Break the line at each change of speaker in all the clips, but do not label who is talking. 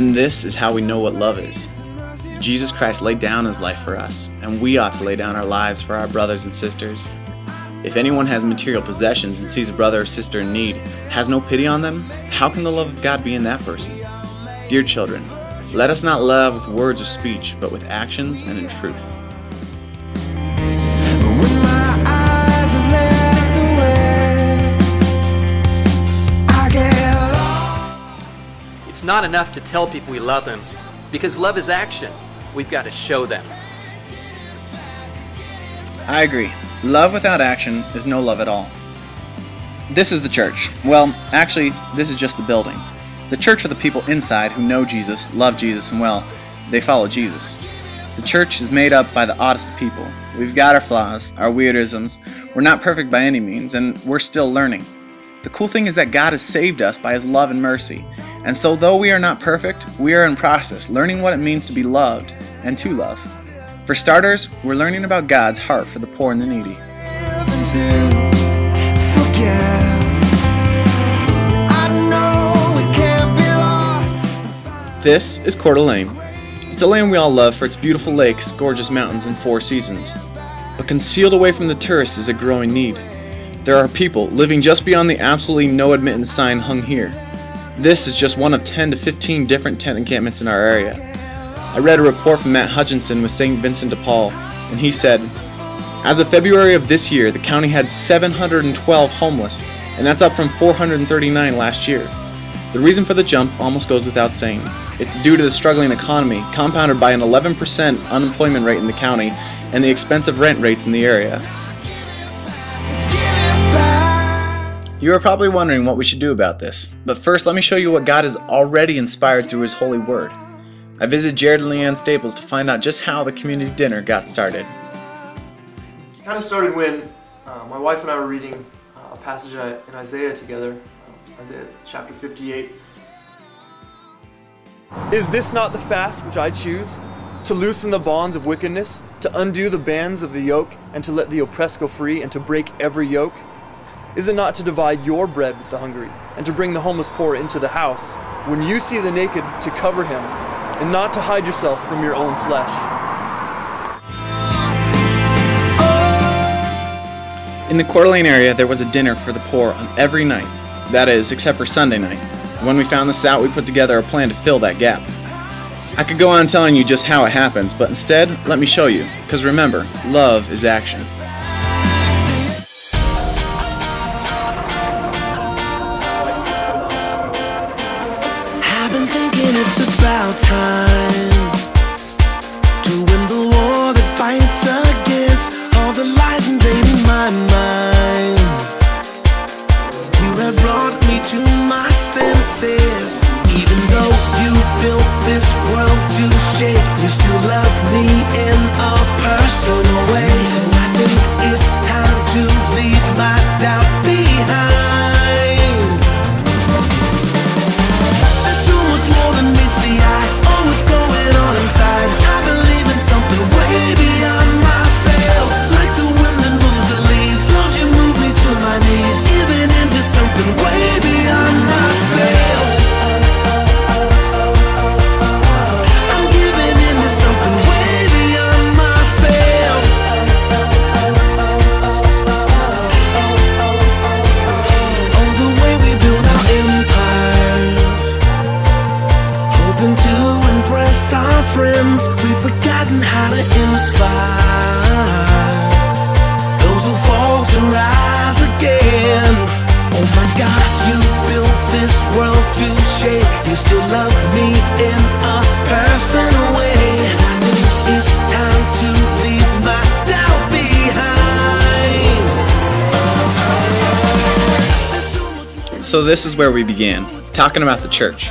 And this is how we know what love is. Jesus Christ laid down his life for us, and we ought to lay down our lives for our brothers and sisters. If anyone has material possessions and sees a brother or sister in need, has no pity on them, how can the love of God be in that person? Dear children, let us not love with words or speech, but with actions and in truth.
It's not enough to tell people we love them, because love is action. We've got to show them.
I agree. Love without action is no love at all. This is the church. Well, actually, this is just the building. The church are the people inside who know Jesus, love Jesus, and well, they follow Jesus. The church is made up by the oddest of people. We've got our flaws, our weirdisms. We're not perfect by any means, and we're still learning. The cool thing is that God has saved us by his love and mercy. And so though we are not perfect, we are in process, learning what it means to be loved and to love. For starters, we're learning about God's heart for the poor and the needy.
This is Coeur d'Alene. It's a land we all love for its beautiful lakes, gorgeous mountains, and 4 seasons. But concealed away from the tourists is a growing need. There are people living just beyond the absolutely no admittance sign hung here. This is just one of 10 to 15 different tent encampments in our area. I read a report from Matt Hutchinson with St. Vincent de Paul, and he said, as of February of this year, the county had 712 homeless, and that's up from 439 last year. The reason for the jump almost goes without saying. It's due to the struggling economy, compounded by an 11% unemployment rate in the county and the expensive rent rates in the area. You are probably wondering what we should do about this, but first let me show you what God has already inspired through his holy word. I visited Jared and Leanne Staples to find out just how the community dinner got started.
It kind of started when my wife and I were reading a passage in Isaiah together, Isaiah chapter 58. Is this not the fast which I choose? To loosen the bonds of wickedness, to undo the bands of the yoke, and to let the oppressed go free, and to break every yoke? Is it not to divide your bread with the hungry, and to bring the homeless poor into the house? When you see the naked, to cover him, and not to hide yourself from your own flesh.
In the Coeur d'Alene area, there was a dinner for the poor on every night. That is, except for Sunday night. When we found this out, we put together a plan to fill that gap. I could go on telling you just how it happens, but instead, let me show you. Because remember, love is action.
I've been thinking it's about time to win the war that fights against all the lies invading my mind. You have brought me to my senses. Even though you built this world to shake, you still love me in a personal way. So I think it's time to leave my doubt behind. There's so much more than meets the eye. Oh, what's going on inside? I believe in something way beyond myself. Like the wind that moves the leaves, Lord, you move me to my knees. Giving into something way beyond myself. Friends, we've forgotten how to inspire those who fall to rise again. Oh my God, you built this world to shake. You still love me in a personal way. And I think it's time to leave my doubt behind.
So this is where we began, talking about the church.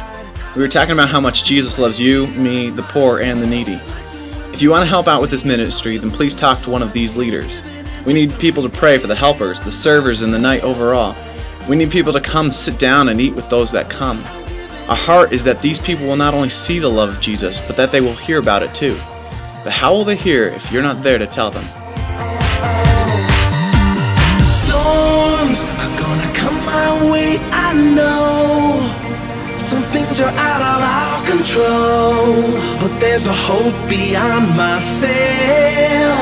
We were talking about how much Jesus loves you, me, the poor, and the needy. If you want to help out with this ministry, then please talk to one of these leaders. We need people to pray for the helpers, the servers, and the night overall. We need people to come sit down and eat with those that come. Our heart is that these people will not only see the love of Jesus, but that they will hear about it too. But how will they hear if you're not there to tell them?
Storms are gonna come my way, I know. Some things are out of our control, but there's a hope beyond myself.